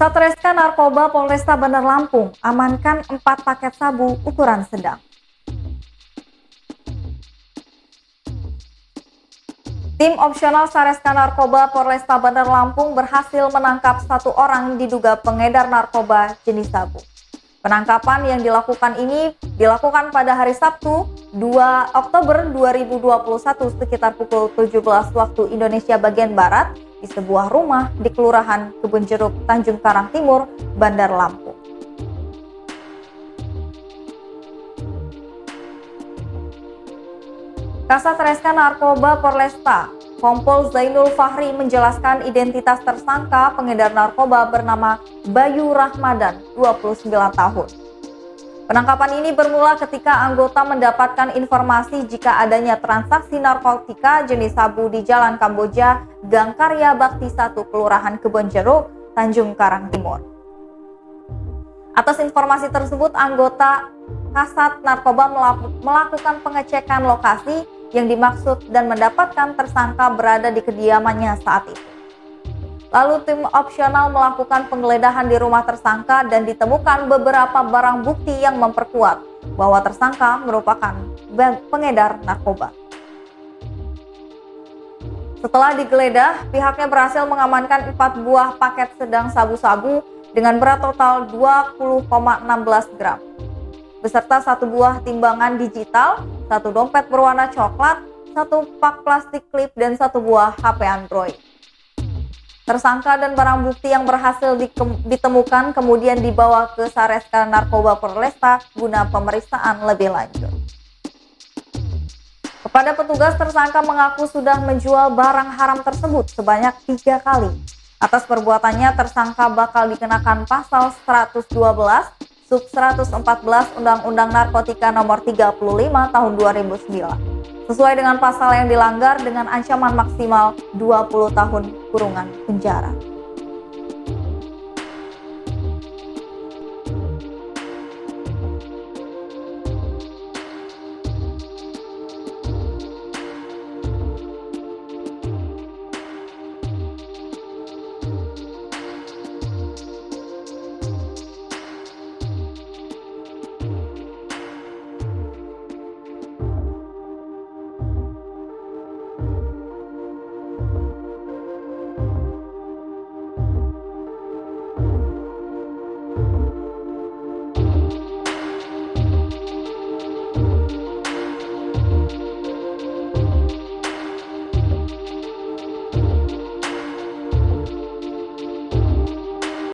Satreskrim Narkoba Polresta Bandar Lampung amankan 4 paket sabu ukuran sedang. Tim opsional Satreskrim Narkoba Polresta Bandar Lampung berhasil menangkap 1 orang diduga pengedar narkoba jenis sabu. Penangkapan yang dilakukan ini dilakukan pada hari Sabtu 2 Oktober 2021 sekitar pukul 17 waktu Indonesia bagian Barat di sebuah rumah di Kelurahan Kebun Jeruk, Tanjung Karang Timur, Bandar Lampung. Kasat Reskrim Narkoba Polresta, Kompol Zainul Fahri menjelaskan identitas tersangka pengedar narkoba bernama Bayu Rahmadan, 29 tahun. Penangkapan ini bermula ketika anggota mendapatkan informasi jika adanya transaksi narkotika jenis sabu di Jalan Kamboja, Gang Karya Bakti 1, Kelurahan Kebun Jeruk, Tanjung Karang Timur. Atas informasi tersebut, anggota Kasat Narkoba melakukan pengecekan lokasi yang dimaksud dan mendapatkan tersangka berada di kediamannya saat itu. Lalu tim opsional melakukan penggeledahan di rumah tersangka dan ditemukan beberapa barang bukti yang memperkuat bahwa tersangka merupakan pengedar narkoba. Setelah digeledah, pihaknya berhasil mengamankan 4 buah paket sedang sabu-sabu dengan berat total 20,16 gram. Beserta 1 buah timbangan digital, 1 dompet berwarna coklat, 1 pak plastik klip, dan 1 buah HP Android. Tersangka dan barang bukti yang berhasil ditemukan kemudian dibawa ke Satreskrim Narkoba Polresta guna pemeriksaan lebih lanjut. Kepada petugas, tersangka mengaku sudah menjual barang haram tersebut sebanyak 3 kali. Atas perbuatannya, tersangka bakal dikenakan pasal 112 sub 114 Undang-Undang Narkotika Nomor 35 Tahun 2009. Sesuai dengan pasal yang dilanggar dengan ancaman maksimal 20 tahun kurungan penjara.